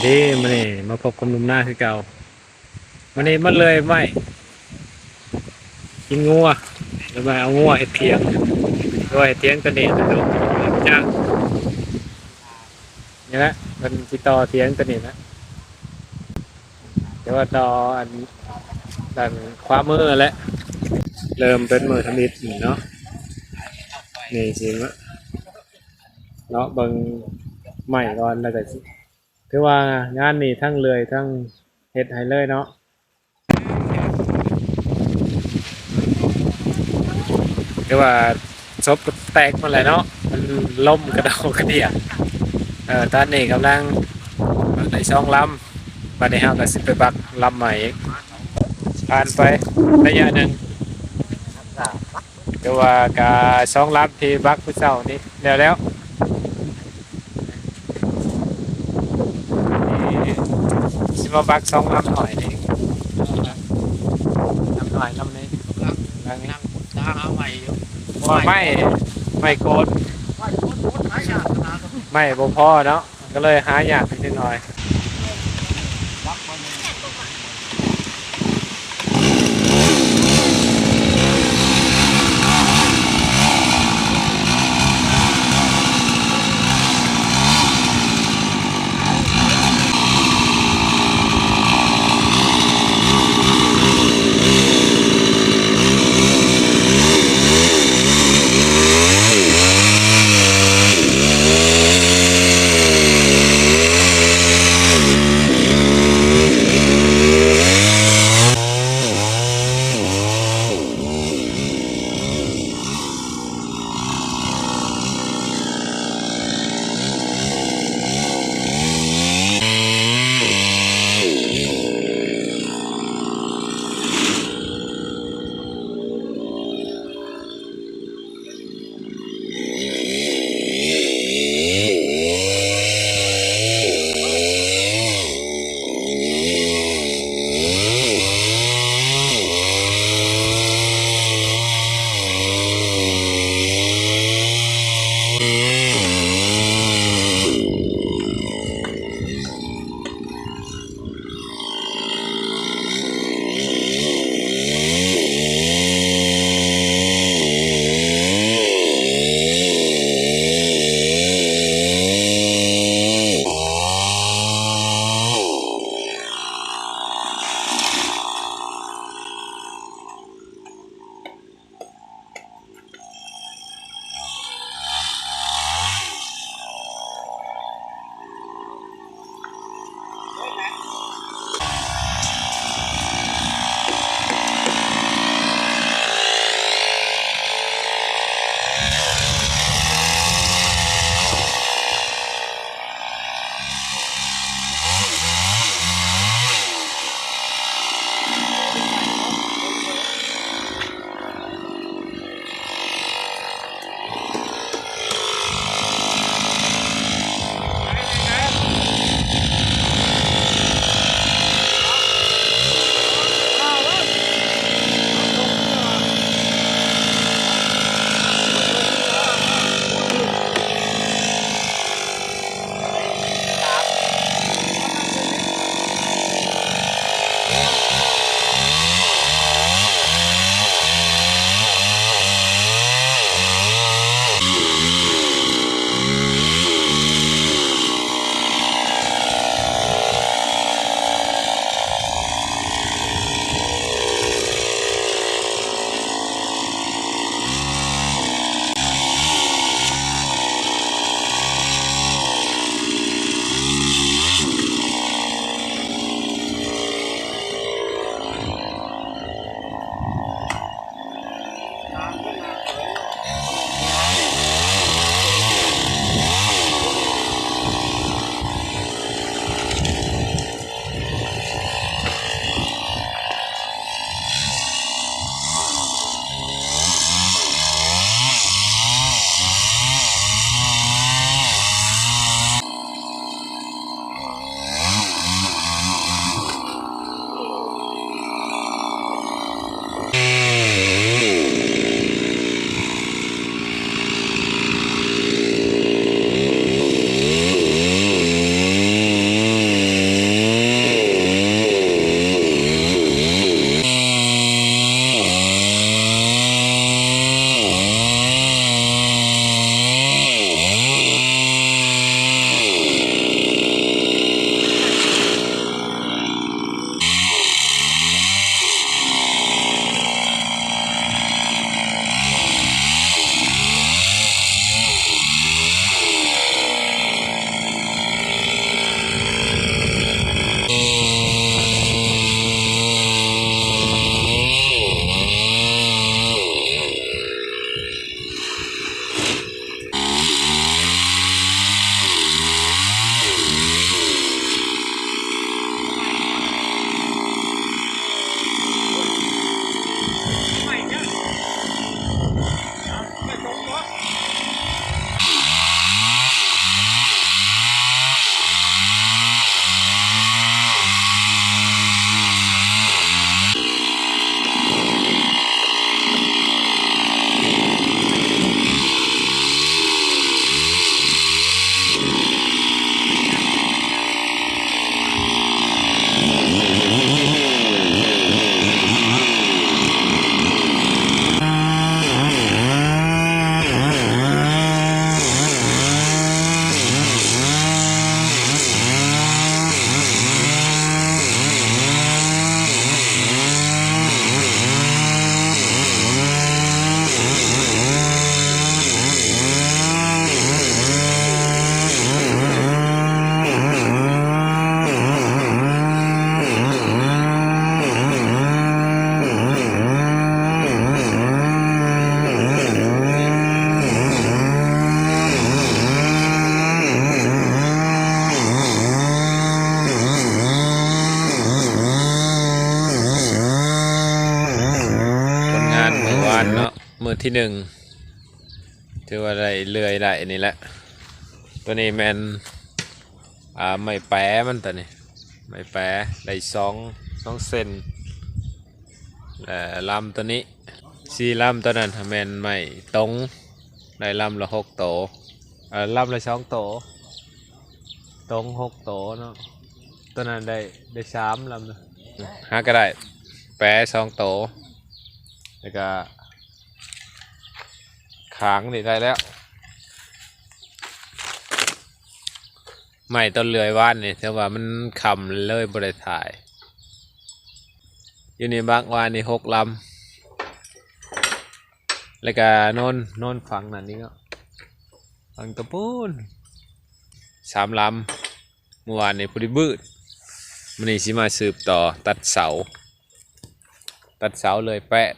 ดีมาเนี่มาพบกับหนุ่มหน้าคือเก่าวันนี้มันเลยไม่กินงัวจะมาเอางัวเห็ดเทียงด้วยเห็ดเทียงตัวนี้นะลูกจ้านี่แหละมันติดต่อเทียงตัวนี้นะแต่ว่าต่ออันด้านขวามือแล้วเริ่มเป็นมือทำอิฐเนาะนี่สิเนาะเบิ่งใหม่ก่อนแล้วก็สิคือว่างานนี่ทั้งเลยทั้งเฮ็ดให้เลยเนาะคือว่าซบก็แตกหมาเลยเนาะมันล่มกระเดากระเดี่ยตอนนี้กำลังในช่องลำบัดนี้เฮาก็สิไปบักลำใหม่อีกผ่านไประยะหนึ่งคือว่ากะช่องลำที่บักผู้เช้านี่แล้วนี่สิมาบักช่องลำหน่อยนี่ลำหน่อยลำนี้ลำนี้ นั่งตาหาใหม่อยู่ ว่าไม่โกน ไม่โคตรหายากขนาดนั้น ไม่บ่พอเนาะก็เลยหาอยากนิดหน่อยวักมัน ที่หนึ่งถือว่าได้เลื่อยได้นี่แหละตัวนี้แมนไม่แป้มันตัวนี้ไม่แป้ได้สองเซนลำตัวนี้4 ลำตัวนั้นแมนไม่ตรงได้ลำละ6 โตลำละ2 โตตรง6 โตเนาะตัวนั้นได้3 ลำนะหาก็ได้แป้2 โตแล้วก็ขางนี่ได้แล้วไม่ต้นเลื่อยว่านนี่แต่ว่ามันคำเลยบริถ่ายอยู่ในบางวานนี่6 ลำแล้วก็โน่นฝั่งนั่นนี่ก็ฝั่งตะปูน3 ลำเมื่อวานนี่พอดีบืดมันนี่สิมาสืบต่อตัดเสาเลยแปะ